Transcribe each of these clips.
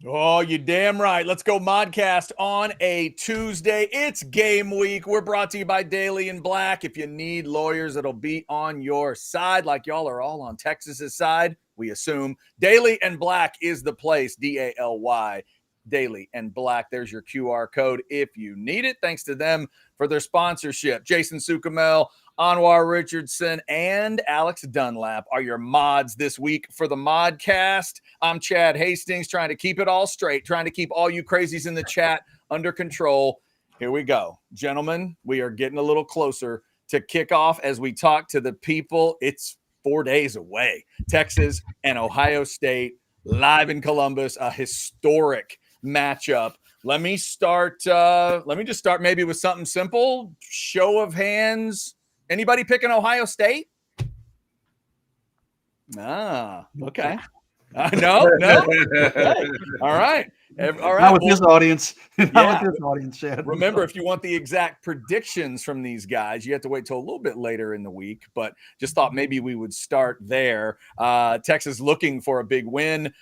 Oh, you damn right. Let's go Modcast on a Tuesday. It's game week. We're brought to you by Daily and Black. If you need lawyers that'll be on your side, like y'all are all on Texas's side, we assume Daily and Black is the place. DALY. Daily and Black. There's your QR code if you need it. Thanks to them for their sponsorship. Jason Sukamel, Anwar Richardson, and Alex Dunlap are your mods this week for the Modcast. I'm Chad Hastings, trying to keep it all straight, trying to keep all you crazies in the chat under control. Here we go. Gentlemen, we are getting a little closer to kickoff as we talk to the people. It's 4 days away. Texas and Ohio State live in Columbus, a historic matchup. Let me just start maybe with something simple. Show of hands. Anybody picking Ohio State? Okay. No. Okay. All right. Not with this audience. Not with this audience, Chad. Remember, if you want the exact predictions from these guys, you have to wait till a little bit later in the week. But just thought maybe we would start there. Texas looking for a big win.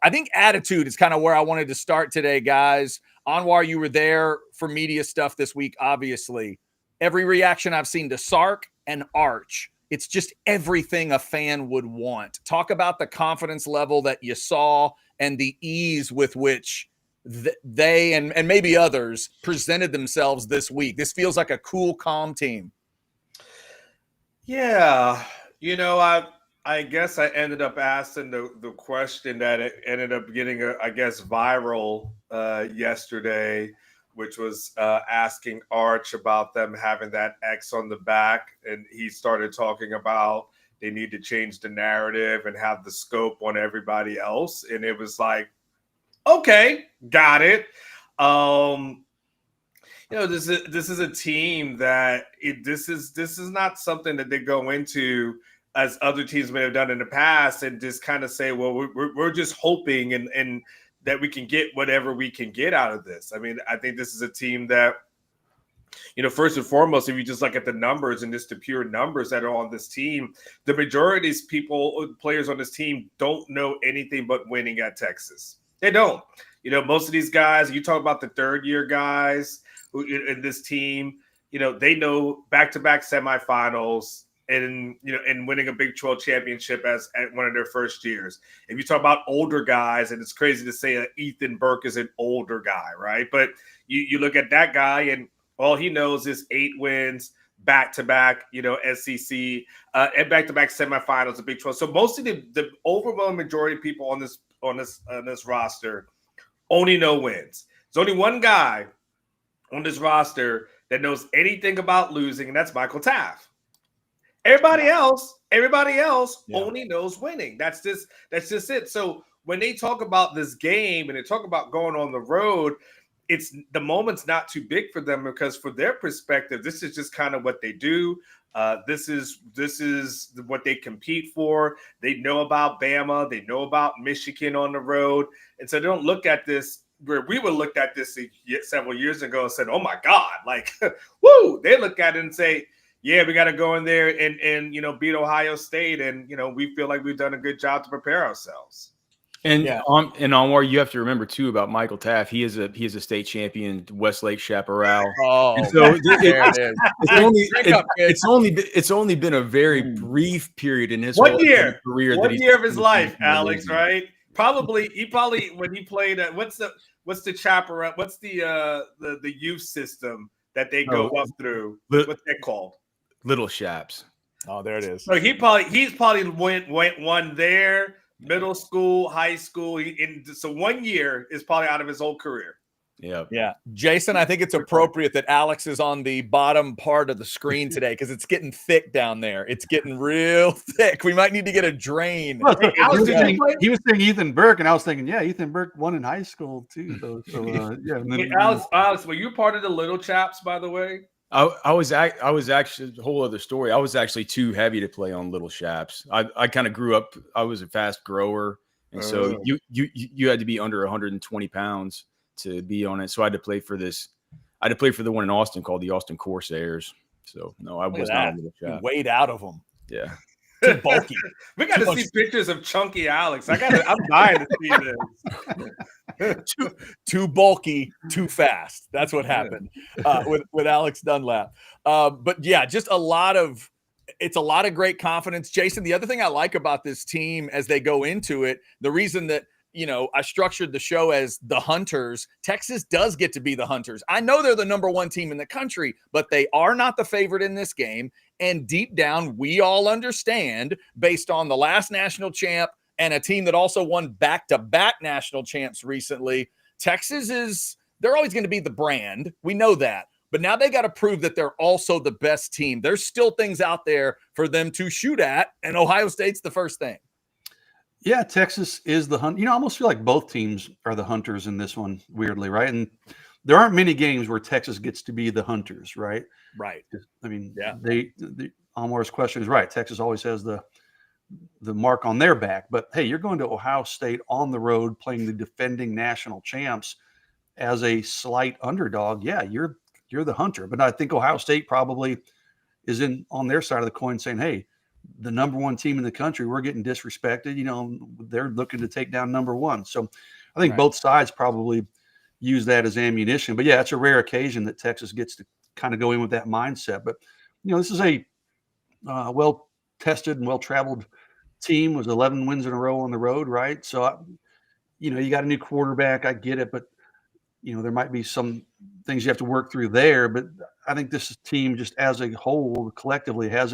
I think attitude is kind of where I wanted to start today, guys. Anwar, you were there for media stuff this week, obviously. Every reaction I've seen to Sark and Arch, it's just everything a fan would want. Talk about the confidence level that you saw and the ease with which they and maybe others presented themselves this week. This feels like a cool, calm team. Yeah. I guess I ended up asking the question that it ended up getting, viral yesterday, which was asking Arch about them having that X on the back. And he started talking about they need to change the narrative and have the scope on everybody else. And it was like, okay, got it. This is a team that this is not something that they go into as other teams may have done in the past and just kind of say, well, we're just hoping and that we can get whatever we can get out of this. I mean, I think this is a team that, first and foremost, if you just look at the numbers and just the pure numbers that are on this team, the majority of these players on this team don't know anything but winning at Texas. They don't. Most of these guys, you talk about the third-year guys who in this team, they know back-to-back semifinals, and winning a Big 12 championship as at one of their first years. If you talk about older guys, and it's crazy to say that Ethan Burke is an older guy, right? But you look at that guy, and all he knows is 8 wins, back-to-back, SEC, and back-to-back semifinals of Big 12. So most of the overwhelming majority of people on this roster only know wins. There's only one guy on this roster that knows anything about losing, and that's Michael Taft. Everybody else only knows winning. That's just it. So when they talk about this game and they talk about going on the road, it's the moment's not too big for them because for their perspective, this is just kind of what they do. This is what they compete for. They know about Bama. They know about Michigan on the road. And so they don't look at this where we would look at this several years ago and said, oh my God, like, woo, they look at it and say, yeah, we got to go in there and beat Ohio State, and we feel like we've done a good job to prepare ourselves. And Anwar, you have to remember too about Michael Taft. He is a state champion, Westlake Chaparral. Oh, and so it's it's only been a very brief period in his whole career. One year of his life, Alex. Right? Probably when he played at what's the Chaparral? What's the youth system that they go up through? What's that called? Little Shaps. Oh, there it is. So he's probably went one there, middle school, high school. So 1 year is probably out of his whole career. Yeah. Jason, I think it's appropriate that Alex is on the bottom part of the screen today because it's getting thick down there. It's getting real thick. We might need to get a drain. He was saying Ethan Burke, and I was thinking, yeah, Ethan Burke won in high school too. So Alex, were you part of the Little Chaps, by the way? I was actually a whole other story. I was actually too heavy to play on Little Shaps. I kind of grew up. I was a fast grower, and so you had to be under 120 pounds to be on it. So I had to play for this. I had to play for the one in Austin called the Austin Corsairs. So no, I was not on Little Shap. Weighed out of them. Yeah. Too bulky. We got to see pictures of chunky Alex. I'm dying to see this. Too bulky, too fast. That's what happened with Alex Dunlap. But yeah, just it's a lot of great confidence. Jason, the other thing I like about this team as they go into it, the reason that I structured the show as the Hunters. Texas does get to be the Hunters. I know they're the number one team in the country, but they are not the favorite in this game. And deep down, we all understand, based on the last national champ and a team that also won back-to-back national champs recently, they're always going to be the brand. We know that. But now they got to prove that they're also the best team. There's still things out there for them to shoot at, and Ohio State's the first thing. Yeah, Texas is the hunt. I almost feel like both teams are the Hunters in this one, weirdly, right? And there aren't many games where Texas gets to be the Hunters, right? Right. I mean, yeah. Almar's question is right. Texas always has the mark on their back. But hey, you're going to Ohio State on the road playing the defending national champs as a slight underdog. Yeah, you're the Hunter. But I think Ohio State probably is on their side of the coin saying, hey, the number one team in the country, we're getting disrespected. They're looking to take down number one. So I think both sides probably use that as ammunition. But yeah, it's a rare occasion that Texas gets to kind of go in with that mindset. But, this is a well-tested and well-traveled team. It was 11 wins in a row on the road, right? So, you got a new quarterback. I get it. But, there might be some things you have to work through there. But I think this team just as a whole collectively has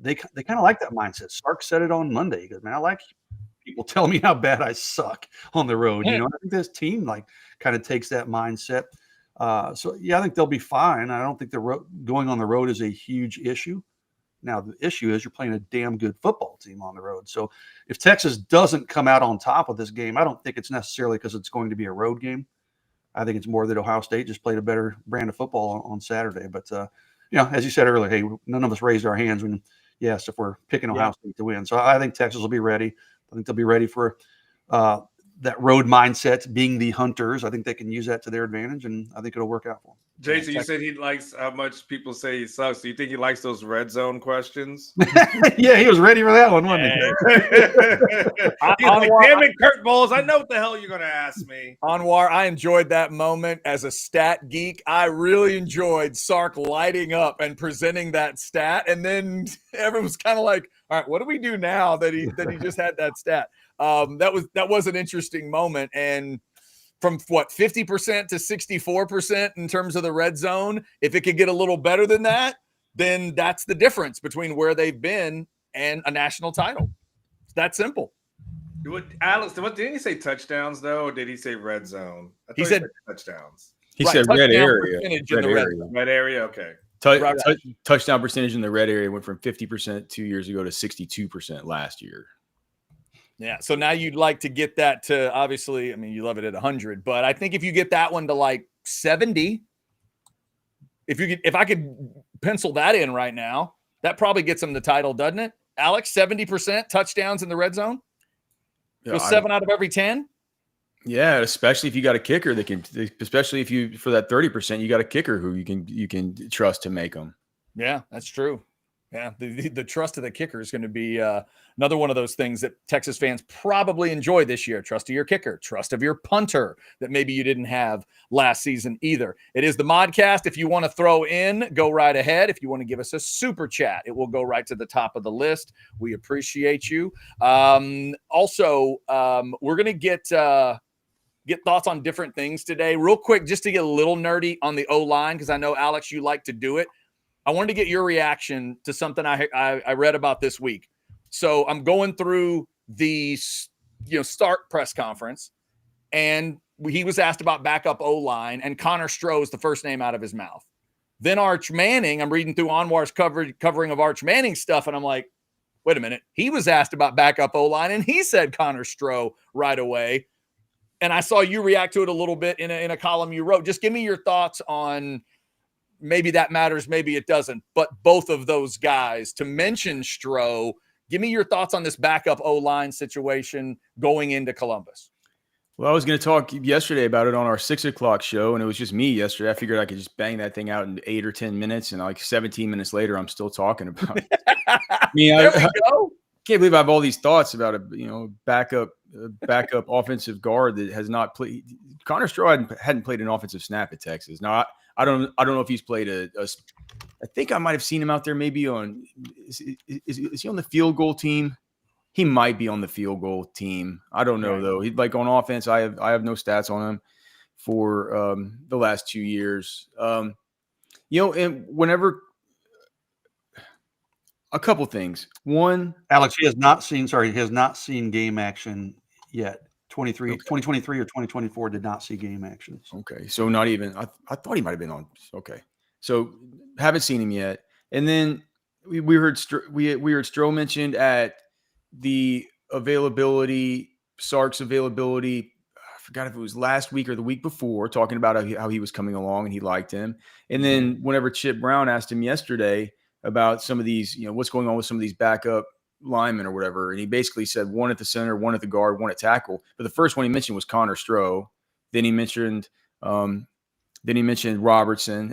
they kind of like that mindset. Sark said it on Monday. He goes, man, I like people tell me how bad I suck on the road. I think this team kind of takes that mindset. So yeah, I think they'll be fine. I don't think going on the road is a huge issue. Now the issue is you're playing a damn good football team on the road. So if Texas doesn't come out on top of this game, I don't think it's necessarily because it's going to be a road game. I think it's more that Ohio State just played a better brand of football on Saturday. But as you said earlier, hey, none of us raised our hands when if we're picking Ohio State to win. So I think Texas will be ready. I think they'll be ready for that road mindset, being the Hunters. I think they can use that to their advantage, and I think it'll work out for them. Jason, you said he likes how much people say he sucks. Do you think he likes those red zone questions? Yeah, he was ready for that one, wasn't he? He's like, damn it, Kurt Bowles, I know what the hell you're going to ask me. Anwar, I enjoyed that moment as a stat geek. I really enjoyed Sark lighting up and presenting that stat, and then everyone's kind of like, all right, what do we do now that he just had that stat? That was an interesting moment, and from 50% to 64% in terms of the red zone. If it could get a little better than that, then that's the difference between where they've been and a national title. It's that simple. Alex, didn't he say touchdowns though, or did he say red zone? He said touchdowns. He said red area. Red area, okay. Touchdown percentage in the red area went from 50% 2 years ago to 62% last year. Yeah, so now you'd like to get that to, obviously, I mean, you love it at 100, but I think if you get that one to like 70, if I could pencil that in right now, that probably gets them the title, doesn't it? Alex, 70% touchdowns in the red zone? Yeah, 7 out of every 10? Yeah, especially if you got a kicker especially if you, for that 30%, you got a kicker who you can trust to make them. Yeah, that's true. Yeah, the trust of the kicker is going to be another one of those things that Texas fans probably enjoy this year. Trust of your kicker, trust of your punter that maybe you didn't have last season either. It is the Modcast. If you want to throw in, go right ahead. If you want to give us a super chat, it will go right to the top of the list. We appreciate you. Also, we're going to get thoughts on different things today. Real quick, just to get a little nerdy on the O-line, because I know, Alex, you like to do it. I wanted to get your reaction to something I read about this week. So I'm going through the start press conference, and he was asked about backup O-line, and Connor Stroh is the first name out of his mouth. Then Arch Manning, I'm reading through Anwar's covering of Arch Manning stuff, and I'm like, wait a minute. He was asked about backup O-line, and he said Connor Stroh right away. And I saw you react to it a little bit in a column you wrote. Just give me your thoughts on – maybe that matters, maybe it doesn't. But both of those guys, to mention Stroh, give me your thoughts on this backup O-line situation going into Columbus. Well, I was going to talk yesterday about it on our 6:00 show, and it was just me yesterday. I figured I could just bang that thing out in 8 or 10 minutes, and like 17 minutes later, I'm still talking about it. I mean, There we go. can't believe I have all these thoughts about a backup offensive guard that has not played. Connor Stroh hadn't played an offensive snap at Texas. Now I don't know if he's played I think I might have seen him out there maybe on is he on the field goal team? He might be on the field goal team. I don't know though. He like on offense. I have no stats on him for the last 2 years. And whenever a couple things. One, Alex, he has not seen game action yet. 2023 or 2024 did not see game action. Okay. So not even, I thought he might've been on. Okay. So haven't seen him yet. And then we heard Stroh mentioned at the availability, Sark's availability. I forgot if it was last week or the week before, talking about how he was coming along and he liked him. And then whenever Chip Brown asked him yesterday about some of these, what's going on with some of these backup linemen or whatever, and he basically said one at the center, one at the guard, one at tackle. But the first one he mentioned was Connor Stroh. Then he mentioned Robertson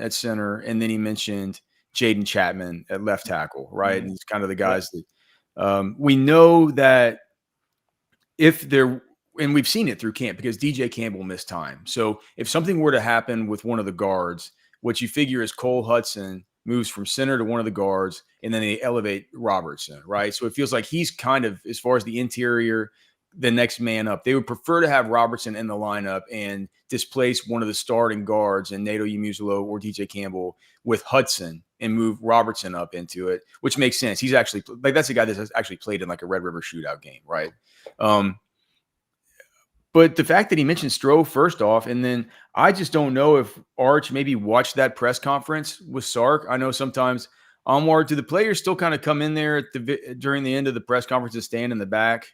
at center, and then he mentioned Jaden Chapman at left tackle, right? And he's kind of the guys that we know that if they're – and we've seen it through camp because DJ Campbell missed time. So if something were to happen with one of the guards, what you figure is Cole Hudson moves from center to one of the guards, and then they elevate Robertson, right? So it feels like he's kind of, as far as the interior, the next man up. They would prefer to have Robertson in the lineup and displace one of the starting guards in Nato Yamuzalo or DJ Campbell with Hudson and move Robertson up into it, which makes sense. He's actually like, that's a guy that has actually played in like a Red River shootout game, right? But the fact that he mentioned Stroh first off, and then I just don't know if Arch maybe watched that press conference with Sark. I know sometimes Anwar, do the players still kind of come in there during the end of the press conference and stand in the back?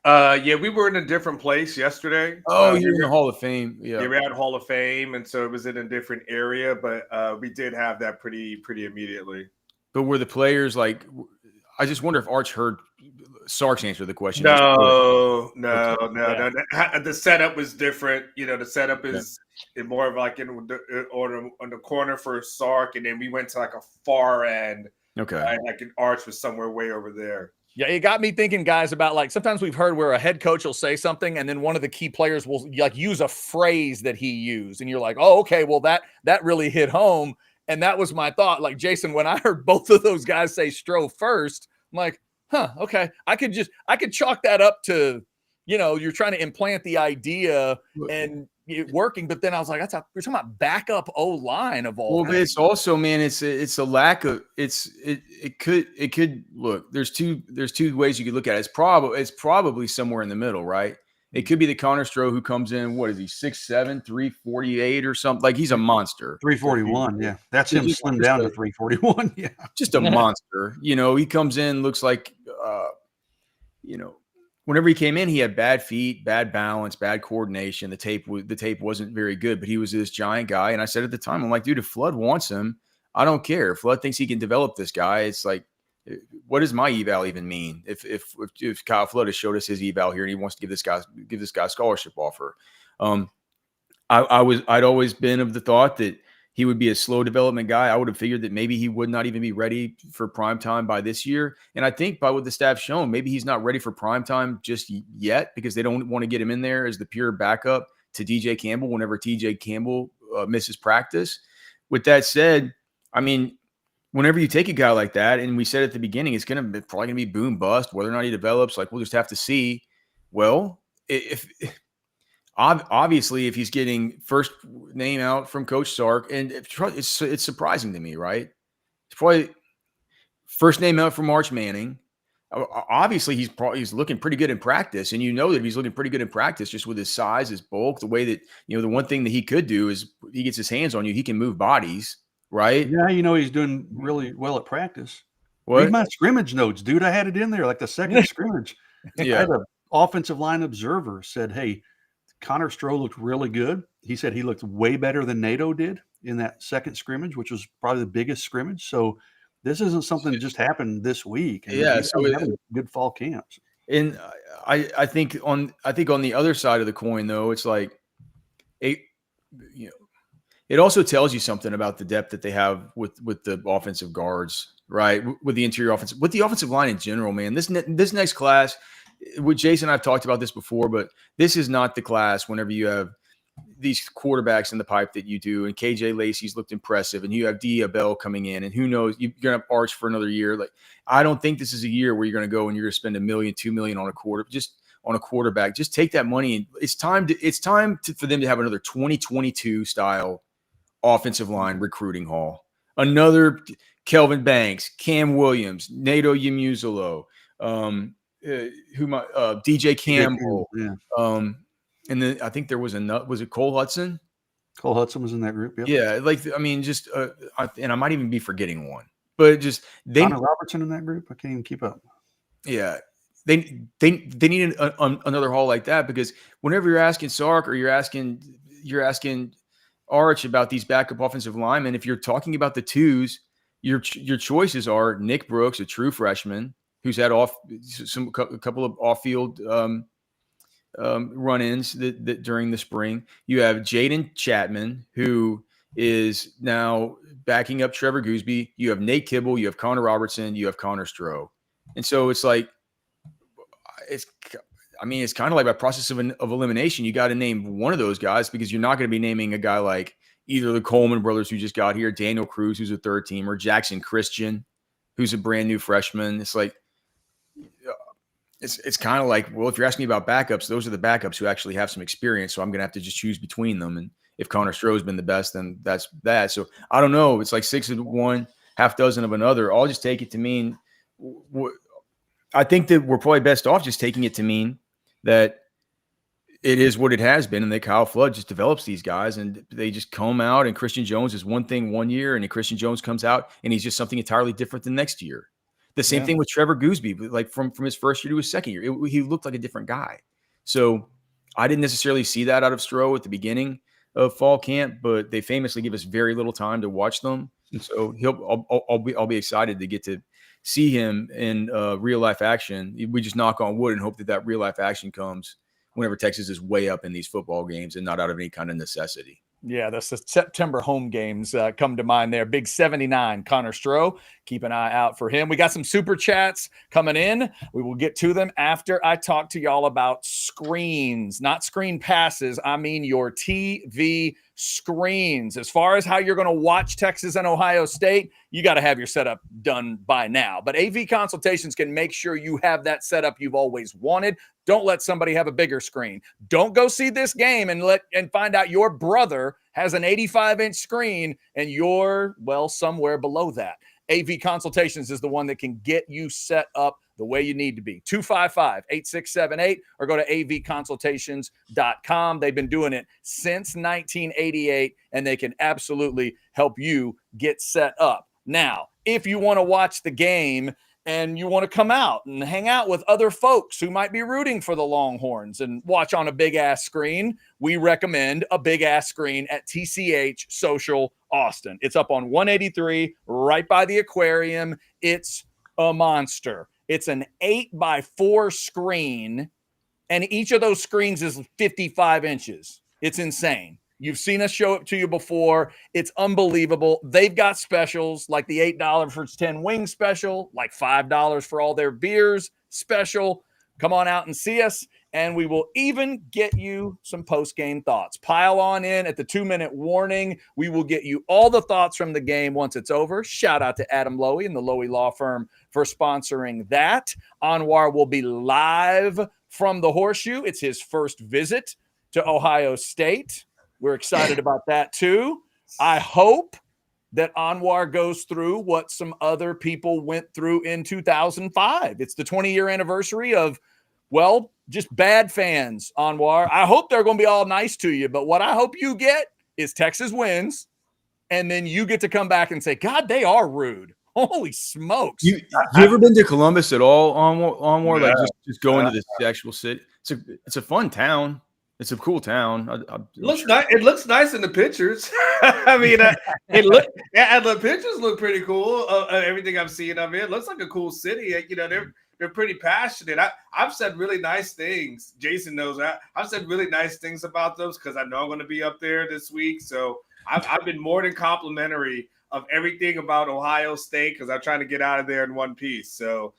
Yeah, we were in a different place yesterday. Oh, you're in the Hall of Fame. Yeah, we had Hall of Fame, and so it was in a different area, but we did have that pretty immediately. But were the players like? I just wonder if Arch heard Sark's answer to the question. No. The setup was different. The setup is more of like on the corner for Sark, and then we went to like a far end. Okay, like an Arch was somewhere way over there. Yeah, it got me thinking, guys, about like sometimes we've heard where a head coach will say something and then one of the key players will like use a phrase that he used, and you're like, oh, okay, well that really hit home. And that was my thought. Like, Jason, when I heard both of those guys say Stroh first, I'm like, okay. I could chalk that up to, you're trying to implant the idea and it working. But then I was like, we're talking about backup O-line of all. Well, but it's also, man, it's a lack of it could look, there's two ways you could look at it. It's probably somewhere in the middle, right? It could be the Connor Stroh who comes in, what is he, 6'7", 348 or something? Like he's a monster. 341, yeah. That's him slimmed down to 341, yeah. Just a monster. He comes in, looks like, whenever he came in, he had bad feet, bad balance, bad coordination. The tape wasn't very good, but he was this giant guy. And I said at the time, I'm like, dude, if Flood wants him, I don't care. If Flood thinks he can develop this guy, it's like, what does my eval even mean? If Kyle Flood has showed us his eval here and he wants to give this guy a scholarship offer, I'd always been of the thought that he would be a slow development guy. I would have figured that maybe he would not even be ready for prime time by this year. And I think by what the staff's shown, maybe he's not ready for prime time just yet because they don't want to get him in there as the pure backup to DJ Campbell whenever TJ Campbell misses practice. With that said, I mean, whenever you take a guy like that, and we said at the beginning, it's probably going to be boom bust, whether or not he develops, like we'll just have to see. Well, obviously, if he's getting first name out from Coach Sark, and it's surprising to me, right? It's probably first name out from March Manning. Obviously, he's looking pretty good in practice, and that he's looking pretty good in practice just with his size, his bulk, the way that the one thing that he could do is he gets his hands on you, he can move bodies. Right? Yeah, he's doing really well at practice. What? Read my scrimmage notes, dude. I had it in there, like the second scrimmage. Yeah. I had an offensive line observer said, hey, Connor Stroh looked really good. He said he looked way better than Nato did in that second scrimmage, which was probably the biggest scrimmage. So this isn't something that just happened this week. And yeah, so having good fall camps. And I think on the other side of the coin, though, it's like it also tells you something about the depth that they have with the offensive guards, right? With the interior offensive, with the offensive line in general, man. This next class, with Jason, I've talked about this before, but this is not the class whenever you have these quarterbacks in the pipe that you do, and KJ Lacey's looked impressive, and you have D. Abell coming in, and who knows, you're gonna have Arch for another year. Like, I don't think this is a year where you're gonna go and you're gonna spend $1 million, $2 million on a quarterback. Just take that money, and it's time for them to have another 2022 style offensive line recruiting haul. Another Kelvin Banks, Cam Williams, Nato Yamuzulo, DJ Campbell, Yeah. and then I think there was was it Cole Hudson? Cole Hudson was in that group. Yep. Yeah, like, I mean, just and I might even be forgetting one, but just Connor Robertson in that group. I can't even keep up. Yeah, they need another haul like that, because whenever you're asking Sark or you're asking Arch about these backup offensive linemen, if you're talking about the twos, your choices are Nick Brooks, a true freshman who's had a couple of off-field run-ins that during the spring. You have Jaden Chapman, who is now backing up Trevor Gooseby. You have Nate Kibble, you have Connor Robertson, you have Connor Stroh. And so it's like, it's kind of like by process of elimination, you got to name one of those guys, because you're not going to be naming a guy like either the Coleman brothers who just got here, Daniel Cruz, who's a third teamer, Jackson Christian, who's a brand new freshman. It's like, it's kind of like, well, if you're asking me about backups, those are the backups who actually have some experience. So I'm going to have to just choose between them. And if Connor Stroh's been the best, then that's that. So I don't know. It's like 6 of one, half dozen of another. I'll just take it to mean, I think that we're probably best off just taking it to mean that it is what it has been, and that Kyle Flood just develops these guys, and they just come out, and Christian Jones is one thing one year, and then Christian Jones comes out and he's just something entirely different the next year. The same thing with Trevor Gooseby, like from his first year to his second year, he looked like a different guy. So I didn't necessarily see that out of Stroh at the beginning of fall camp, but they famously give us very little time to watch them. So I'll be excited to get to see him in real life action. We just knock on wood and hope that real life action comes whenever Texas is way up in these football games and not out of any kind of necessity. Yeah, the September home games come to mind there. Big 79, Connor Stroh. Keep an eye out for him. We got some super chats coming in. We will get to them after I talk to y'all about screens, not screen passes. I mean your TV screens. As far as how you're going to watch Texas and Ohio State, you got to have your setup done by now. But AV Consultations can make sure you have that setup you've always wanted. Don't let somebody have a bigger screen. Don't go see this game and find out your brother has an 85-inch screen and you're, well, somewhere below that. AV Consultations is the one that can get you set up the way you need to be. 255-8678 or go to avconsultations.com. They've been doing it since 1988, and they can absolutely help you get set up. Now, if you want to watch the game and you want to come out and hang out with other folks who might be rooting for the Longhorns and watch on a big-ass screen, we recommend a big-ass screen at TCH Social Austin. It's up on 183 right by the aquarium. It's a monster. It's an 8x4 screen, and each of those screens is 55 inches. It's insane. You've seen us show it to you before. It's unbelievable. They've got specials like the $8 for 10 wings special, like $5 for all their beers special. Come on out and see us, and we will even get you some post-game thoughts. Pile on in at the 2-minute warning. We will get you all the thoughts from the game once it's over. Shout out to Adam Lowy and the Lowy Law Firm for sponsoring that. Anwar will be live from the Horseshoe. It's his first visit to Ohio State. We're excited about that too. I hope that Anwar goes through what some other people went through in 2005. It's the 20-year anniversary of, well, just bad fans, Anwar. I hope they're going to be all nice to you, but what I hope you get is Texas wins, and then you get to come back and say, God, they are rude. Holy smokes. You ever been to Columbus at all, Anwar? Like just going to the actual city? It's a fun town. It's a cool town. It looks nice in the pictures. I mean, and the pictures look pretty cool. Everything I'm seeing of it looks like a cool city. You know, they're pretty passionate. I've said really nice things. Jason knows that. I've said really nice things about those because I know I'm going to be up there this week. So I've been more than complimentary of everything about Ohio State because I'm trying to get out of there in one piece. So,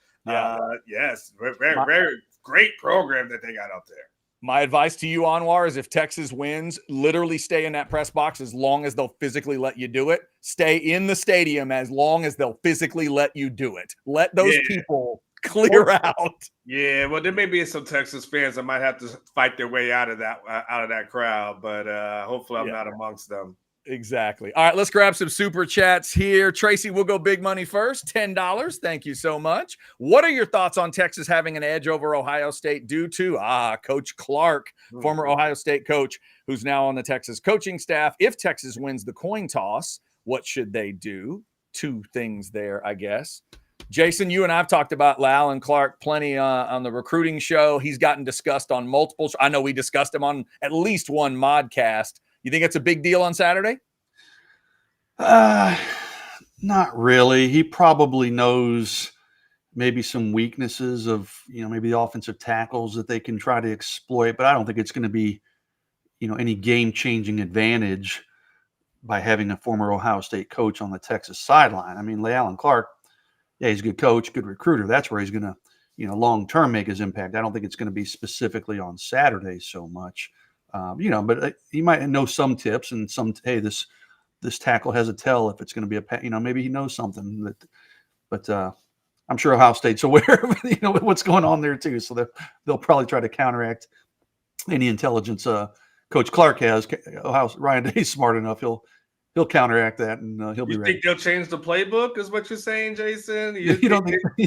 yes, very great program that they got up there. My advice to you, Anwar, is if Texas wins, literally stay in that press box as long as they'll physically let you do it. Stay in the stadium as long as they'll physically let you do it. Let those people clear out. Yeah, well, there may be some Texas fans that might have to fight their way out of that crowd, but hopefully I'm not amongst them. Exactly. All right, let's grab some super chats here. Tracy, we'll go big money first. $10. Thank you so much. What are your thoughts on Texas having an edge over Ohio State due to Coach Clark, former Ohio State coach, who's now on the Texas coaching staff? If Texas wins the coin toss, what should they do? Two things there, I guess. Jason, you and I have talked about Alan Clark plenty on the recruiting show. He's gotten discussed on multiple. I know we discussed him on at least one modcast. You think it's a big deal on Saturday? Not really. He probably knows maybe some weaknesses of, maybe the offensive tackles that they can try to exploit, but I don't think it's going to be, any game-changing advantage by having a former Ohio State coach on the Texas sideline. I mean, Alan Clark, he's a good coach, good recruiter. That's where he's going to, long-term make his impact. I don't think it's going to be specifically on Saturday so much. But he might know some tips and hey, this tackle has a tell if it's going to be maybe he knows something but I'm sure Ohio State's aware of, what's going on there too. So they'll probably try to counteract any intelligence Coach Clark has. Ryan Day's smart enough. He'll counteract that and he'll be ready. You think they'll change the playbook is what you're saying, Jason? You don't think they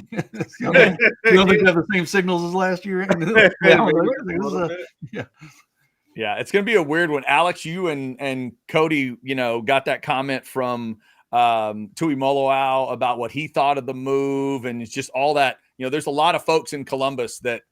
have the same signals as last year? Yeah, it's going to be a weird one. Alex, you and Cody, got that comment from Tui Moloau about what he thought of the move. And it's just all that, there's a lot of folks in Columbus that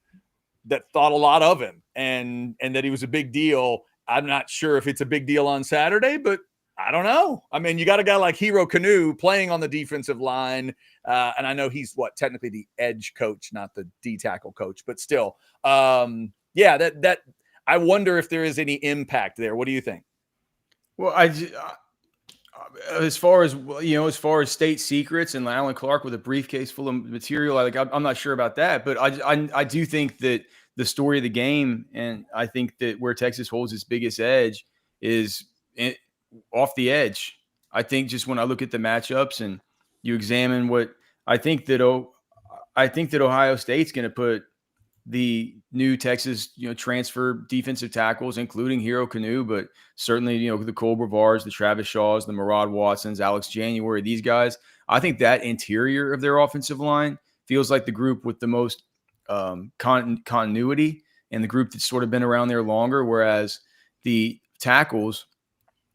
thought a lot of him and that he was a big deal. I'm not sure if it's a big deal on Saturday, but I don't know. I mean, you got a guy like Hero Kanu playing on the defensive line. And I know he's technically the edge coach, not the D tackle coach, but still, that I wonder if there is any impact there. What do you think? Well, as far as state secrets and Alan Clark with a briefcase full of material, I'm not sure about that, but I do think that the story of the game, and I think that where Texas holds its biggest edge is off the edge. I think just when I look at the matchups and you examine what I think that Ohio State's going to put the new Texas, transfer defensive tackles, including Hero Kanu, but certainly, the Cole Brevards, the Travis Shaws, the Murad Watsons, Alex January, these guys. I think that interior of their offensive line feels like the group with the most continuity and the group that's sort of been around there longer. Whereas the tackles,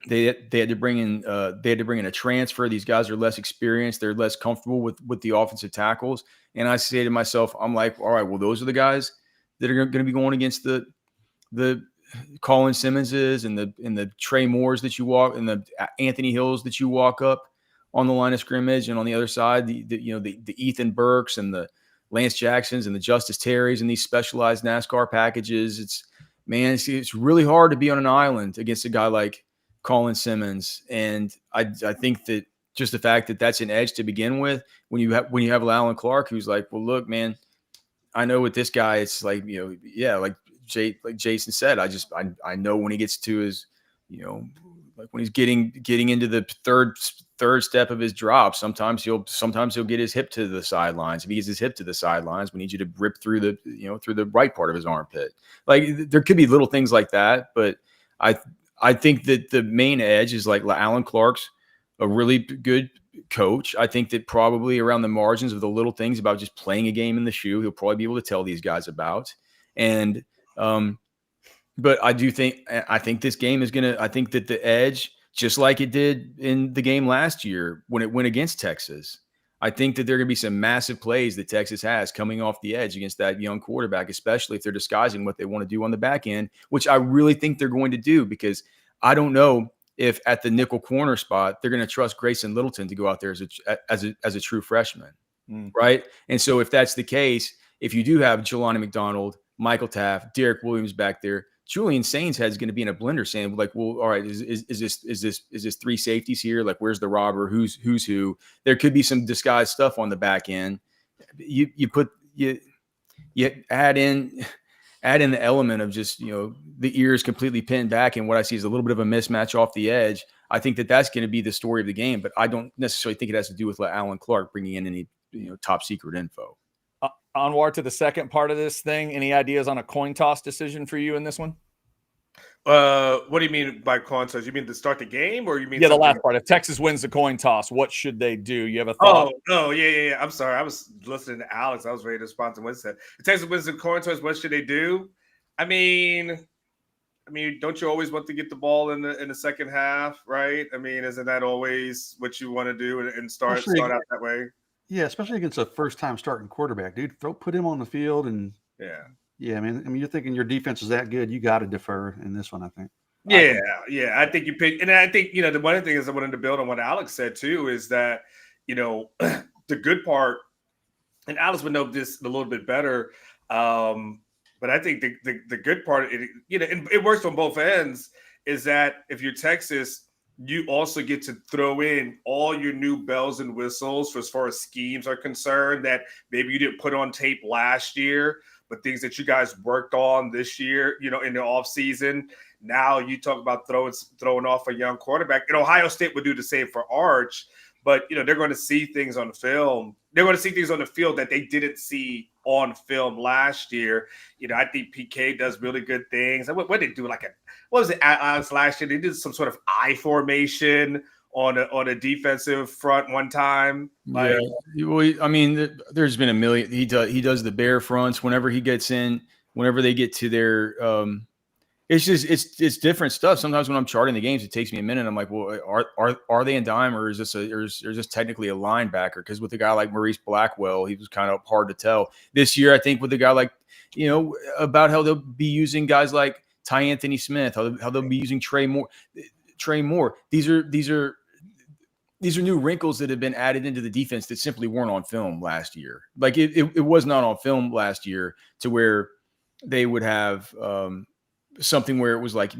they had to bring in a transfer. These guys are less experienced. They're less comfortable with the offensive tackles. And I say to myself, I'm like, all right, well, those are the guys that are going to be going against the Colin Simmonses and the Trey Moores that you walk and the Anthony Hills that you walk up on the line of scrimmage, and on the other side, the Ethan Burks and the Lance Jacksons and the Justice Terrys and these specialized NASCAR packages. It's really hard to be on an island against a guy like Colin Simmons, and I think that just the fact that that's an edge to begin with, when you have Alan Clark, who's like, well, look, man, I know with this guy, it's like, like Jason said, I know when he gets to his, like when he's getting into the third step of his drop, sometimes he'll get his hip to the sidelines. If he gets his hip to the sidelines, we need you to rip through the right part of his armpit. Like there could be little things like that, but I think that the main edge is like Alan Clark's a really good coach. I think that probably around the margins of the little things about just playing a game in the shoe, he'll probably be able to tell these guys about. And, but I think this game is I think that the edge, just like it did in the game last year when it went against Texas, I think that there are going to be some massive plays that Texas has coming off the edge against that young quarterback, especially if they're disguising what they want to do on the back end, which I really think they're going to do, because I don't know if at the nickel corner spot they're going to trust Grayson Littleton to go out there as a true freshman. right? And so if that's the case, if you do have Jelani McDonald, Michael Taft, Derek Williams back there, Julian Saints head is going to be in a blender saying, like, well, all right, is this three safeties here? Like, where's the robber? Who's who? There could be some disguised stuff on the back end. You add in the element of just, the ears completely pinned back, and what I see is a little bit of a mismatch off the edge. I think that's going to be the story of the game, but I don't necessarily think it has to do with Alan Clark bringing in any top secret info. Onward to the second part of this thing. Any ideas on a coin toss decision for you in this one? What do you mean by coin toss? You mean to start the game, or you mean the last part? If Texas wins the coin toss, what should they do? You have a thought? Oh, yeah. I'm sorry. I was listening to Alex. I was ready to respond to what he said. If Texas wins the coin toss, what should they do? I mean, don't you always want to get the ball in the second half, right? I mean, isn't that always what you want to do and start out that way? Yeah, especially against a first-time starting quarterback, dude. Put him on the field, and I mean, you're thinking your defense is that good, you got to defer in this one, I think. I think you pick, and I think the one thing is I wanted to build on what Alex said too is that the good part, and Alex would know this a little bit better, but I think the good part, it works on both ends, is that if you're Texas, you also get to throw in all your new bells and whistles as far as schemes are concerned that maybe you didn't put on tape last year, but things that you guys worked on this year, in the offseason. Now you talk about throwing off a young quarterback. And Ohio State would do the same for Arch, but they're going to see things on film. They're going to see things on the field that they didn't see on film last year. I think PK does really good things. What did they do? What was it last year? They did some sort of I formation on a defensive front one time. Well, I mean, there's been a million. He does the bear fronts whenever he gets in. Whenever they get to their, it's different stuff. Sometimes when I'm charting the games, it takes me a minute. I'm like, well, are they in dime, or is this technically a linebacker? Because with a guy like Maurice Blackwell, he was kind of hard to tell. This year, I think with a guy like, about how they'll be using guys like Ty Anthony Smith, how they'll be using Trey Moore. These are new wrinkles that have been added into the defense that simply weren't on film last year. Like it was not on film last year to where they would have something where it was like,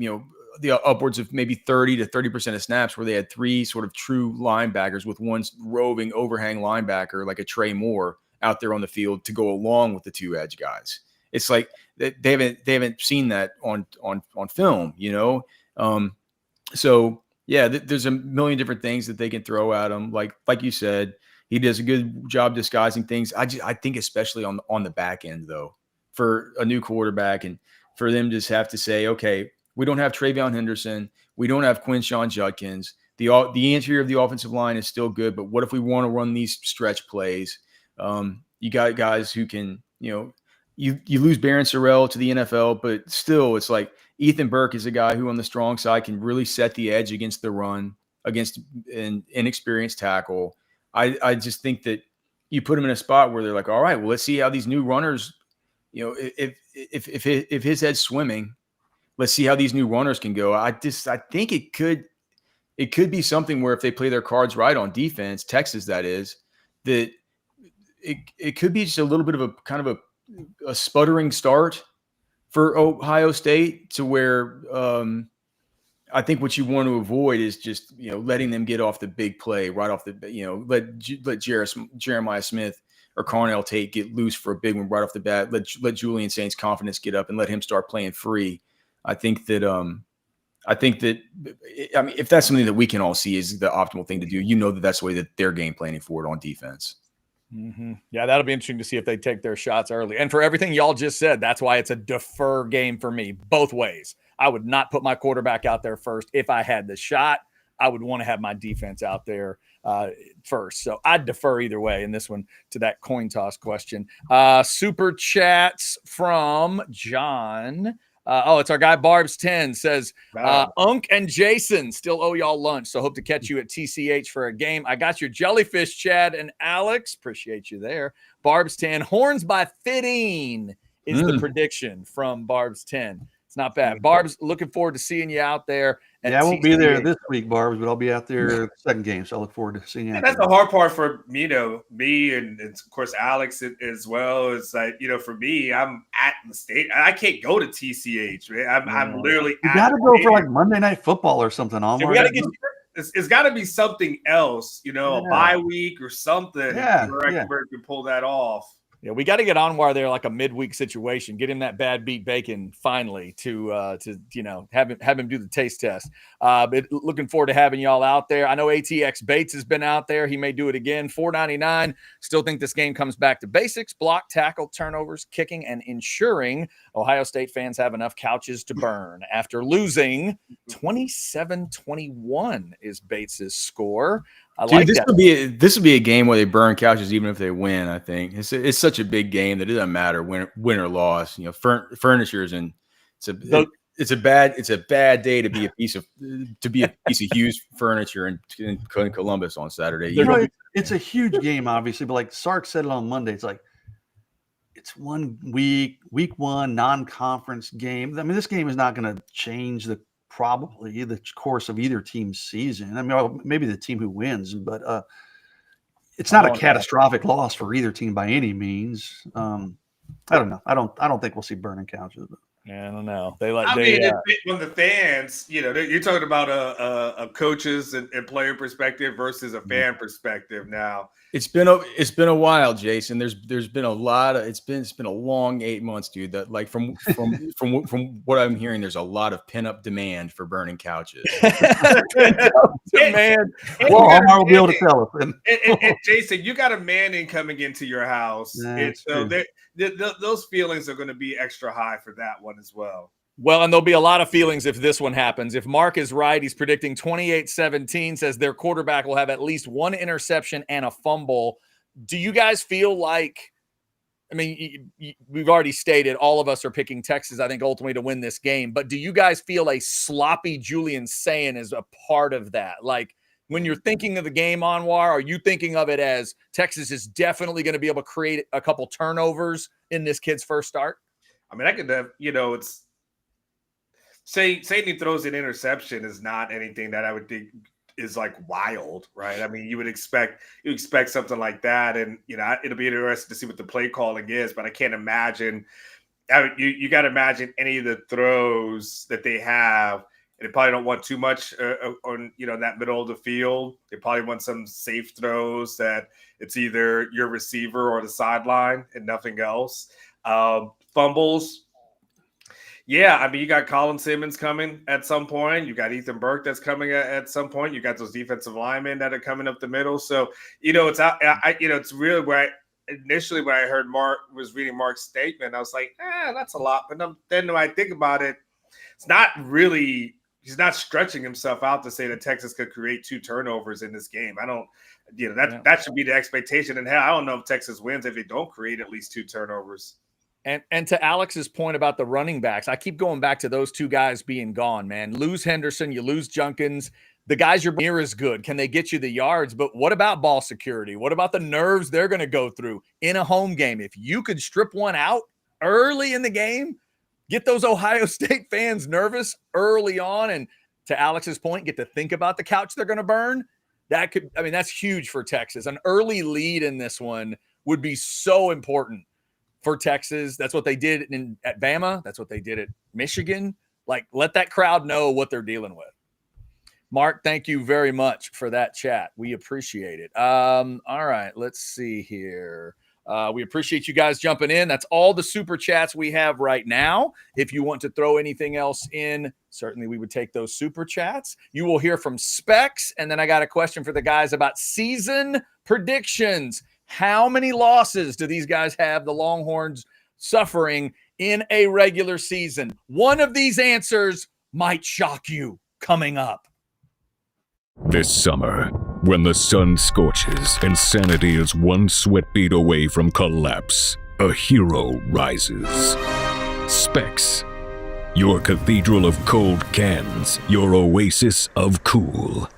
the upwards of maybe 30 to 30% of snaps where they had three sort of true linebackers with one roving overhang linebacker like a Trey Moore out there on the field to go along with the two edge guys. It's like they haven't seen that on film, So yeah, there's a million different things that they can throw at him. Like you said, he does a good job disguising things. I think especially on the back end though, for a new quarterback and for them just have to say, okay, we don't have Travion Henderson, we don't have Quinshon Judkins. The interior of the offensive line is still good, but what if we want to run these stretch plays? You got guys who can, you lose Barron Sorrell to the NFL, but still it's like Ethan Burke is a guy who on the strong side can really set the edge against the run, against an inexperienced tackle. I just think that you put him in a spot where they're like, all right, well, let's see how these new runners, if his head's swimming, let's see how these new runners can go. I think it could be something where if they play their cards right on defense, Texas, that is, that it could be just a little bit of a kind of a sputtering start for Ohio State to where I think what you want to avoid is just, letting them get off the big play right off the, let Jeremiah Smith or Carnell Tate get loose for a big one right off the bat. Let Julian Saints' confidence get up and let him start playing free. I think that if that's something that we can all see is the optimal thing to do, that's the way that they're game planning for it on defense. Mm-hmm. Yeah, that'll be interesting to see if they take their shots early. And for everything y'all just said, that's why it's a defer game for me, both ways. I would not put my quarterback out there first. If I had the shot, I would want to have my defense out there first. So I'd defer either way in this one to that coin toss question. Super chats from John. It's our guy Barbs10 says, Unk and Jason still owe y'all lunch, so hope to catch you at TCH for a game. I got your jellyfish, Chad and Alex. Appreciate you there. Barbs10, horns by 15 is the prediction from Barbs10. It's not bad. Barb's, looking forward to seeing you out there. Yeah, I won't be there this week, Barb's, but I'll be out there the second game. So I look forward to seeing you. That's the hard part for me and of course Alex as well. It's like, for me, I'm at the state. I can't go to TCH, man. I'm literally. You got to go for like Monday Night Football or something. So we got to get. It's got to be something else, a bye week or something. Yeah, where I can pull that off. Yeah, we got to get Anwar there like a midweek situation. Get him that bad beat bacon finally to have him do the taste test. But looking forward to having y'all out there. I know ATX Bates has been out there. He may do it again. $4.99. Still think this game comes back to basics: block, tackle, turnovers, kicking, and ensuring Ohio State fans have enough couches to burn. After losing 27-21 is Bates's score. This would be a game where they burn couches even if they win. I think it's such a big game that it doesn't matter win or loss. Furniture's and it's a bad day to be a piece of used furniture in Columbus on Saturday. It's a huge game, obviously, but like Sark said it on Monday, it's like it's 1 week one non-conference game. I mean, this game is not going to change probably the course of either team's season. I mean, maybe the team who wins, but it's not a catastrophic loss for either team by any means. I don't know. I don't think we'll see burning couches. But. Yeah, I don't know. When the fans, you're talking about a coaches and player perspective versus a fan perspective. Now it's been a while, Jason. There's been a lot of it's been a long 8 months, dude. That like from what I'm hearing, there's a lot of pin up demand for burning couches. Demand. Well, Omar will be able to tell us. And Jason, you got a Manning coming into your house, and so those feelings are going to be extra high for that one as well. Well, and there'll be a lot of feelings if this one happens. If Mark is right, he's predicting 28-17, says their quarterback will have at least one interception and a fumble. Do you guys feel like, I mean, we've already stated all of us are picking Texas, I think, ultimately to win this game. But do you guys feel a sloppy Julian Sayin is a part of that? Like, when you're thinking of the game, Anwar, are you thinking of it as Texas is definitely going to be able to create a couple turnovers in this kid's first start? I mean, I could have, it's saying he throws an interception is not anything that I would think is like wild, right? I mean, you expect something like that, and it'll be interesting to see what the play calling is. But I can't imagine. You got to imagine any of the throws that they have. And they probably don't want too much on that middle of the field. They probably want some safe throws that it's either your receiver or the sideline and nothing else. Fumbles. Yeah, I mean, you got Colin Simmons coming at some point. You got Ethan Burke that's coming at some point. You got those defensive linemen that are coming up the middle. So, it's out. It's really where initially when I heard was reading Mark's statement, I was like, that's a lot. But then when I think about it, it's not really. He's not stretching himself out to say that Texas could create 2 turnovers in this game. I don't, that should be the expectation. And hell, I don't know if Texas wins if they don't create at least 2 turnovers. And to Alex's point about the running backs, I keep going back to those 2 guys being gone, man. Lose Henderson, you lose Junkins. The guys you're near is good. Can they get you the yards? But what about ball security? What about the nerves they're going to go through in a home game? If you could strip one out early in the game, get those Ohio State fans nervous early on, and to Alex's point, get to think about the couch they're going to burn. That's huge for Texas. An early lead in this one would be so important for Texas. That's what they did at Bama. That's what they did at Michigan. Like, let that crowd know what they're dealing with. Mark, thank you very much for that chat. We appreciate it. All right, let's see here. We appreciate you guys jumping in. That's all the super chats we have right now. If you want to throw anything else in, certainly we would take those super chats. You will hear from Specs, and then I got a question for the guys about season predictions. How many losses do these guys have, the Longhorns, suffering in a regular season? One of these answers might shock you coming up. This summer, when the sun scorches and sanity is one sweat beat away from collapse, a hero rises. Specs, your cathedral of cold cans, your oasis of cool.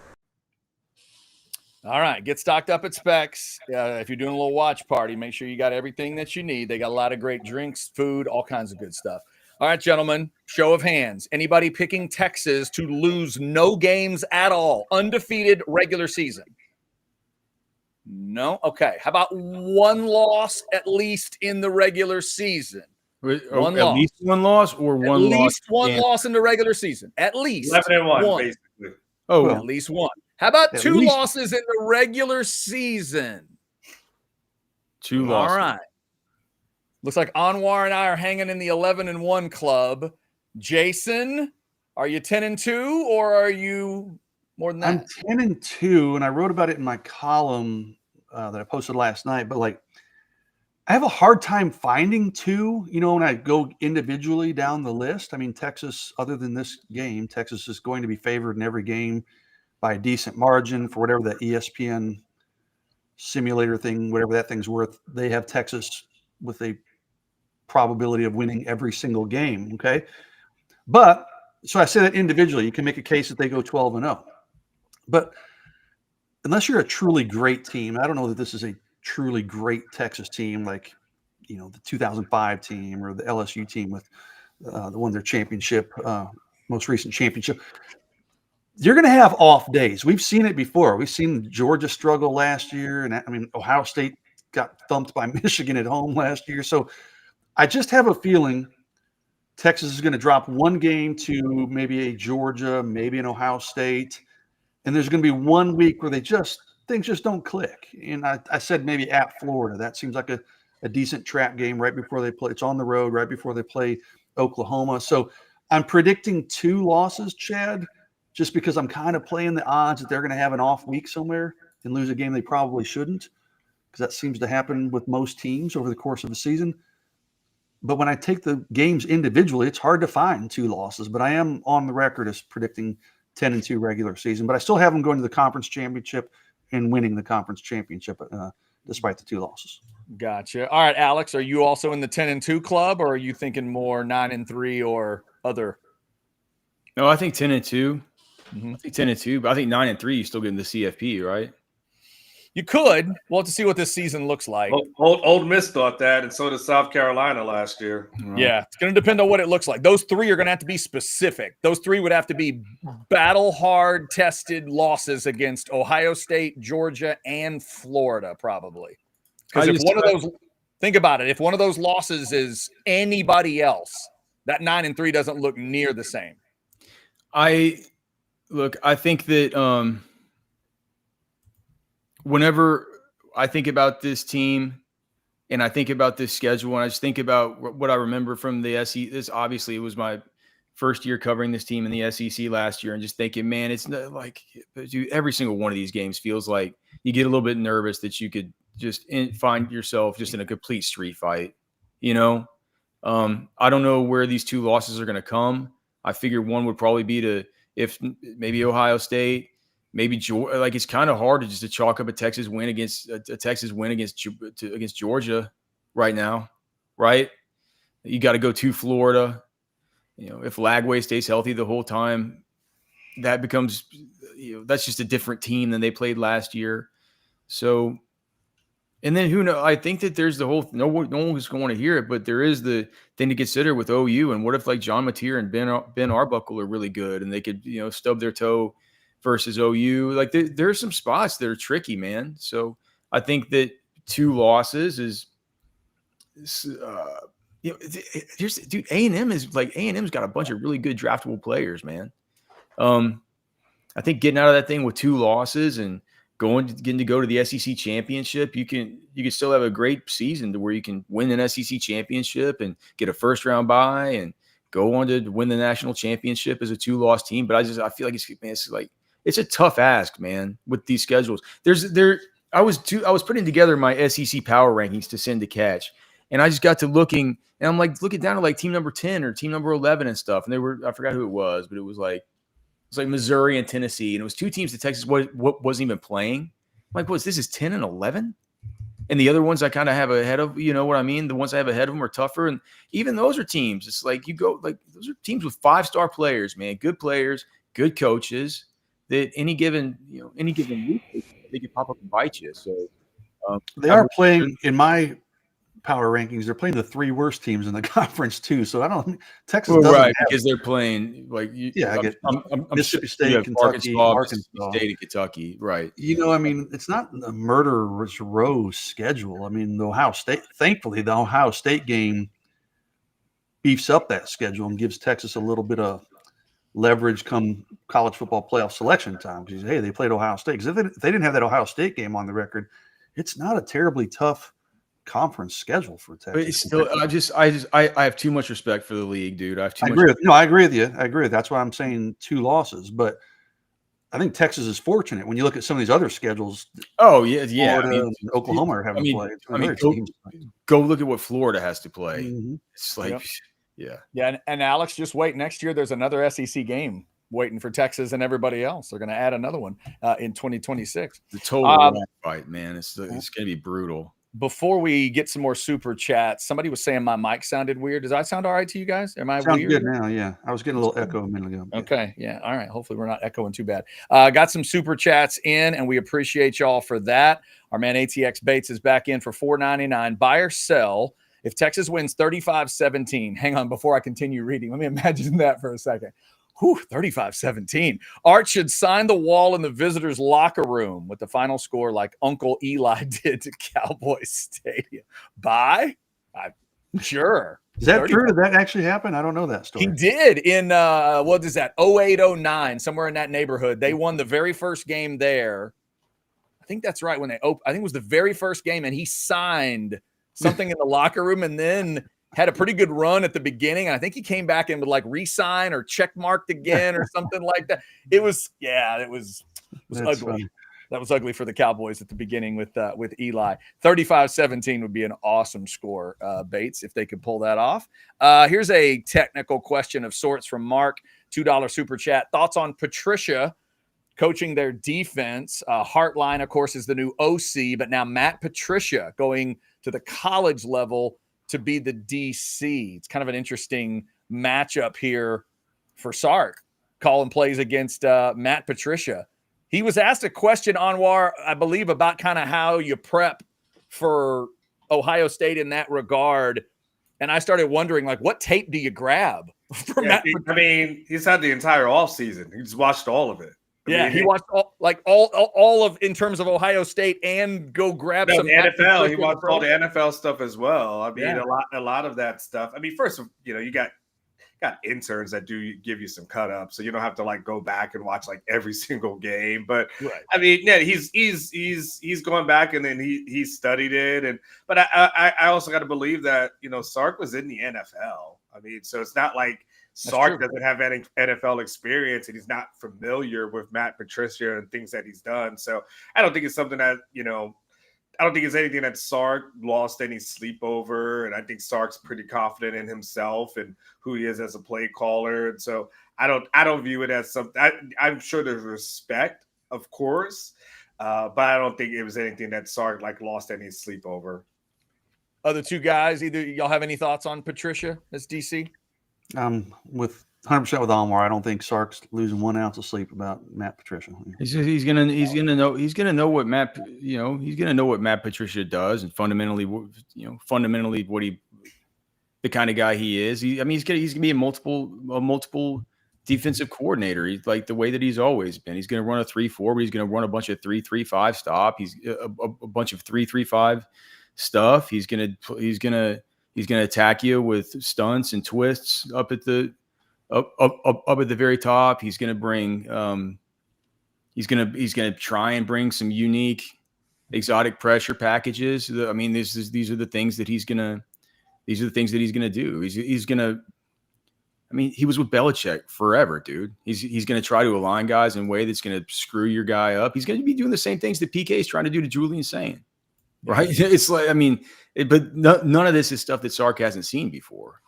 All right, get stocked up at Specs. If you're doing a little watch party, make sure you got everything that you need. They got a lot of great drinks, food, all kinds of good stuff. All right, gentlemen, show of hands. Anybody picking Texas to lose no games at all, undefeated regular season? No? Okay. How about one loss at least in the regular season? One at loss. least one loss or At one loss? least one loss in the regular season. At least 11-1, one. basically. Oh, Well, At least one. How about at two least- losses in the regular season? two All losses. right. Looks like Anwar and I are hanging in the 11-1 club. Jason, are you 10-2 or are you more than that? I'm 10-2, and I wrote about it in my column that I posted last night. But like, I have a hard time finding two. You know, when I go individually down the list, I mean, Texas, other than this game, Texas is going to be favored in every game by a decent margin for whatever that ESPN simulator thing, whatever that thing's worth. They have Texas with a probability of winning every single game. Okay. But so I say that individually, you can make a case that they go 12-0. But unless you're a truly great team, I don't know that this is a truly great Texas team like, you know, the 2005 team or the LSU team with the won their championship, most recent championship. You're going to have off days. We've seen it before. We've seen Georgia struggle last year, and I mean, Ohio State got thumped by Michigan at home last year. So I just have a feeling Texas is going to drop one game to maybe a Georgia, maybe an Ohio State, and there's going to be 1 week where things just don't click. And I said maybe at Florida. That seems like a decent trap game right before they play. It's on the road right before they play Oklahoma. So I'm predicting 2 losses, Chad, just because I'm kind of playing the odds that they're going to have an off week somewhere and lose a game they probably shouldn't, because that seems to happen with most teams over the course of a season. But when I take the games individually, it's hard to find 2 losses. But I am on the record as predicting 10-2 regular season. But I still have them going to the conference championship and winning the conference championship despite the 2 losses. Gotcha. All right, Alex, are you also in the 10-2 club, or are you thinking more 9-3 or other? No, I think 10-2. Mhm. I think 10-2, but I think 9-3. You still getting the CFP, right? You could. We'll have to see what this season looks like. Old Miss thought that, and so did South Carolina last year. Right. Yeah, it's going to depend on what it looks like. Those 3 are going to have to be specific. Those 3 would have to be battle hard tested losses against Ohio State, Georgia, and Florida, probably. Because if one of those, think about it, if one of those losses is anybody else, that 9-3 doesn't look near the same. I think that whenever I think about this team and I think about this schedule, and I just think about what I remember from the SEC. This obviously it was my first year covering this team in the SEC last year, and just thinking, man, it's not like every single one of these games feels like you get a little bit nervous that you could just find yourself just in a complete street fight. You know, I don't know where these 2 losses are going to come. I figure one would probably be if maybe Ohio State. Maybe like it's kind of hard to chalk up a Texas win against Georgia right now, right? You got to go to Florida. You know, if Lagway stays healthy the whole time, that becomes, that's just a different team than they played last year. So, and then who knows? I think that there's the whole no one's going to hear it, but there is the thing to consider with OU. And what if like John Mateer and Ben Arbuckle are really good and they could stub their toe versus OU? Like there's some spots that are tricky, man. So I think that 2 losses is, dude, A&M's got a bunch of really good draftable players, man. I think getting out of that thing with 2 losses and getting to go to the SEC championship, you can still have a great season to where you can win an SEC championship and get a first round bye and go on to win the national championship as a 2-loss team. But I feel like it's a tough ask, man, with these schedules. I was putting together my SEC power rankings to send to Catch, and I just got to looking, and I'm like looking down to like team number 10 or team number 11 and stuff, and I forgot who it was, but it was like Missouri and Tennessee, and it was 2 teams that Texas wasn't even playing. I'm like, this is 10 and 11, and the other ones I kind of have ahead of, you know what I mean? The ones I have ahead of them are tougher, and even those are teams. It's like those are teams with 5-star players, man, good players, good coaches. That any given week they could pop up and bite you. So they are playing, in my power rankings, they're playing the 3 worst teams in the conference too. So I don't. Texas Well, doesn't right, have, because they're playing like you. Yeah, I get I'm Mississippi sure State, you have Kentucky, Mississippi Arkansas. State, and Kentucky, right? I mean, it's not a murderer's row schedule. I mean, the Ohio State. Thankfully, the Ohio State game beefs up that schedule and gives Texas a little bit of leverage come college football playoff selection time. Because hey, they played Ohio State. Because if they didn't have that Ohio State game on the record, it's not a terribly tough conference schedule for Texas. But it's still, I have too much respect for the league, dude. I have too much. I agree with you. I agree. That's why I'm saying 2 losses. But I think Texas is fortunate when you look at some of these other schedules. Oh yeah. Florida, Oklahoma are having to play. Go look at what Florida has to play. Mm-hmm. It's like, yeah. And Alex, just wait. Next year, there's another SEC game waiting for Texas and everybody else. They're going to add another one in 2026. The total fight, man. It's going to be brutal. Before we get some more super chats, somebody was saying my mic sounded weird. Does that sound all right to you guys? Am I Sounds weird? good now, yeah. I was getting a little echo a minute ago. Okay, yeah. All right. Hopefully we're not echoing too bad. Got some super chats in, and we appreciate y'all for that. Our man ATX Bates is back in for $4.99. Buy or sell. If Texas wins 35-17, hang on before I continue reading. Let me imagine that for a second. 35-17. Art should sign the wall in the visitors' locker room with the final score like Uncle Eli did to Cowboys Stadium. Bye? Sure. Is that true? Did that actually happen? I don't know that story. He did in, what is that, 08-09, somewhere in that neighborhood. They won the very first game there. I think that's right. When they opened, I think it was the very first game, and he signed something in the locker room and then had a pretty good run at the beginning. I think he came back and would like re-sign or check marked again or something like that. It was ugly. Funny. That was ugly for the Cowboys at the beginning with Eli. 35-17 would be an awesome score, Bates, if they could pull that off. Here's a technical question of sorts from Mark, $2 super chat. Thoughts on Patricia coaching their defense? Hartline, of course, is the new OC, but now Matt Patricia going to the college level to be the DC. It's kind of an interesting matchup here for Sark. Calling plays against Matt Patricia. He was asked a question, Anwar, I believe, about kind of how you prep for Ohio State in that regard. And I started wondering, like, what tape do you grab? I mean, he's had the entire offseason. He just watched all of it. He watched all of in terms of Ohio State and go grab some NFL. He watched all the NFL stuff as well. I mean, a lot of that stuff. I mean, first, you got interns that do give you some cut up, so you don't have to like go back and watch like every single game. But right. I mean, yeah, he's going back and then he studied it, but I also got to believe that Sark was in the NFL. I mean, so it's not like Sark doesn't have any NFL experience and he's not familiar with Matt Patricia and things that he's done. So I don't think it's something that, I don't think it's anything that Sark lost any sleep over. And I think Sark's pretty confident in himself and who he is as a play caller. And so I don't view it as something. I'm sure there's respect, of course, but I don't think it was anything that Sark like lost any sleep over. Other two guys, either y'all have any thoughts on Patricia as DC? With 100% with Almar. I don't think Sark's losing 1 ounce of sleep about Matt Patricia. He's gonna know what Matt Patricia does, and fundamentally what the kind of guy he is. He's gonna be a multiple defensive coordinator. He's like the way that he's always been. He's gonna run a 3-4, but he's gonna run a bunch of 3-3-5 stop. He's a bunch of 3-3-5 stuff. He's gonna attack you with stunts and twists up at the very top. He's going to bring he's going to try and bring some unique exotic pressure packages. I mean, these are the things that he's going to do. He's going to I mean, he was with Belichick forever, dude. He's going to try to align guys in a way that's going to screw your guy up. He's going to be doing the same things that PK is trying to do to Julian Sain. Right. It's like, I mean, but none of this is stuff that Sark hasn't seen before.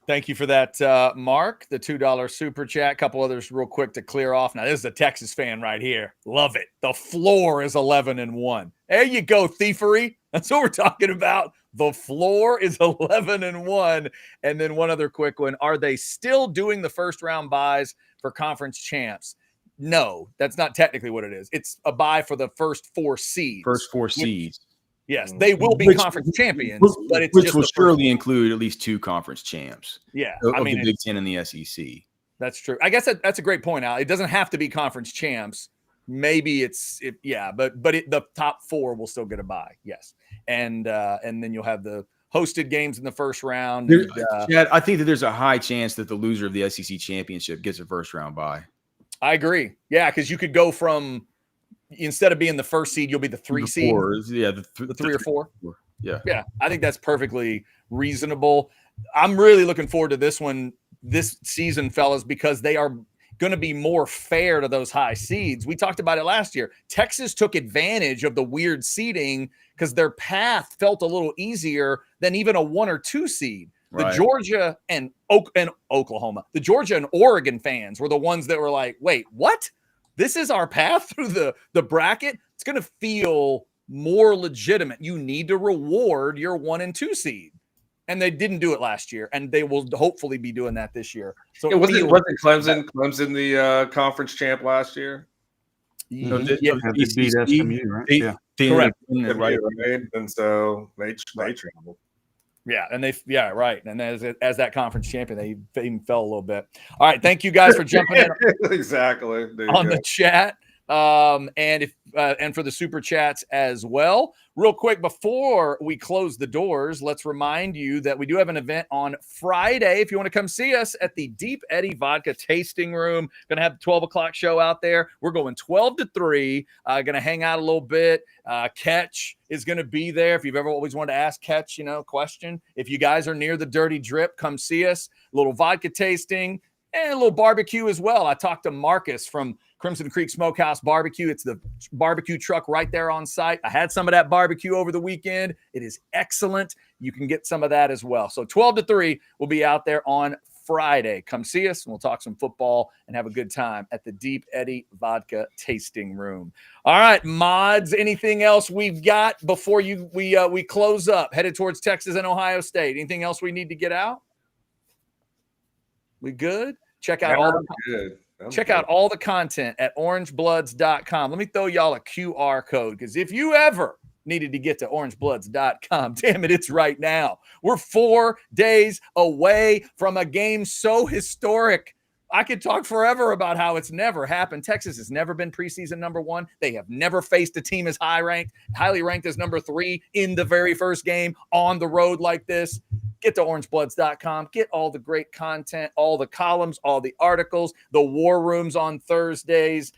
Thank you for that, Mark, the $2 super chat. A couple others real quick to clear off. Now, this is a Texas fan right here. Love it. The floor is 11-1. There you go, thievery. That's what we're talking about. The floor is 11-1. And then one other quick one. Are they still doing the first round buys for conference champs? No, that's not technically what it is. It's a buy for the first 4 seeds. Yes, they will be Which- conference champions, but it's which just will the first surely one. include at least 2 conference champs. Yeah, Of I mean, the Big Ten and the SEC. that's true. I guess that's a great point, Al. It doesn't have to be conference champs. Maybe but the top 4 will still get a bye. Yes, and then you'll have the hosted games in the first round. Chad, I think that there's a high chance that the loser of the SEC championship gets a first round bye. I agree. Yeah, because you could go from instead of being the first seed, you'll be the 3 seed. Yeah, the 3 or 4. Yeah. Yeah, I think that's perfectly reasonable. I'm really looking forward to this one this season, fellas, because they are going to be more fair to those high seeds. We talked about it last year. Texas took advantage of the weird seeding because their path felt a little easier than even a 1 or 2 seed. Right. The Georgia and Oklahoma, the Georgia and Oregon fans were the ones that were like, wait, what? This is our path through the bracket? It's going to feel more legitimate. You need to reward your 1 and 2 seed. And they didn't do it last year, and they will hopefully be doing that this year. So wasn't Clemson the conference champ last year? No, They beat SMU, right? Correct. Right. And so they traveled. Yeah, and right. And as that conference champion, they even fell a little bit. All right, thank you guys for jumping in exactly on the chat. And for the super chats as well. Real quick, before we close the doors, let's remind you that we do have an event on Friday. If you want to come see us at the Deep Eddy Vodka Tasting Room, going to have the 12 o'clock show out there. We're going 12 to 3. Going to hang out a little bit. Catch is going to be there. If you've ever always wanted to ask Catch, question. If you guys are near the Dirty Drip, come see us. A little vodka tasting and a little barbecue as well. I talked to Marcus from Crimson Creek Smokehouse Barbecue. It's the barbecue truck right there on site. I had some of that barbecue over the weekend. It is excellent. You can get some of that as well. So 12 to 3 will be out there on Friday. Come see us, and we'll talk some football and have a good time at the Deep Eddy Vodka Tasting Room. All right, mods, anything else we've got before we close up, headed towards Texas and Ohio State? Anything else we need to get out? We good? Check out all the content at orangebloods.com. Let me throw y'all a QR code, because if you ever needed to get to orangebloods.com, damn it, it's right now. We're 4 days away from a game so historic. I could talk forever about how it's never happened. Texas has never been preseason number 1. They have never faced a team as highly ranked as number 3 in the very first game on the road like this. Get to orangebloods.com. Get all the great content, all the columns, all the articles, the war rooms on Thursdays,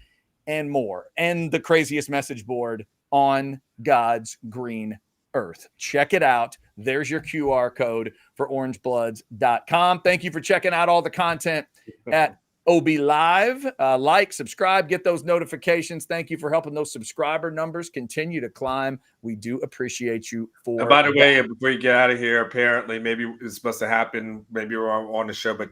and more. And the craziest message board on God's green earth. Check it out. There's your QR code for orangebloods.com. Thank you for checking out all the content at OB Live. Like, subscribe, get those notifications. Thank you for helping those subscriber numbers continue to climb. We do appreciate you for and by the way, before you get out of here, apparently, maybe it's supposed to happen. Maybe we're on the show, but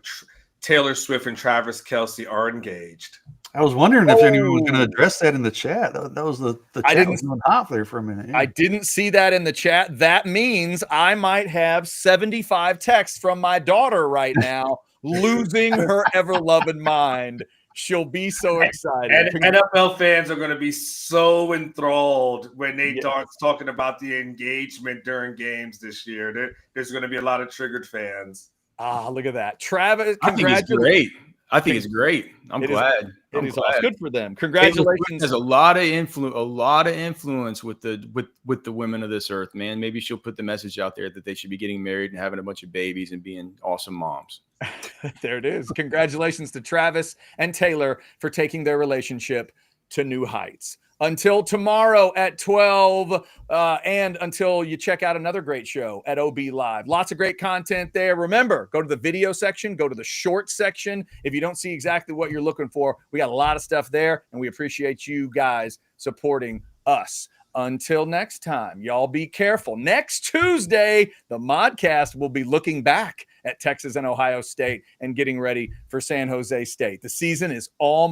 Taylor Swift and Travis Kelce are engaged. I was wondering if anyone was going to address that in the chat. That was the chat was going hot there for a minute. Yeah. I didn't see that in the chat. That means I might have 75 texts from my daughter right now, losing her ever-loving mind. She'll be so excited. And NFL fans are going to be so enthralled when they start talking about the engagement during games this year. There's going to be a lot of triggered fans. Ah, look at that. Travis, congratulations. I think it's great. I'm glad. It's good for them. Congratulations. Has a lot of influence with the women of this earth, man. Maybe she'll put the message out there that they should be getting married and having a bunch of babies and being awesome moms. There it is. Congratulations to Travis and Taylor for taking their relationship to new heights. Until tomorrow at 12, and until you check out another great show at OB Live. Lots of great content there. Remember, go to the video section, go to the short section. If you don't see exactly what you're looking for, we got a lot of stuff there, and we appreciate you guys supporting us. Until next time, y'all be careful. Next Tuesday, the Modcast will be looking back at Texas and Ohio State and getting ready for San Jose State. The season is almost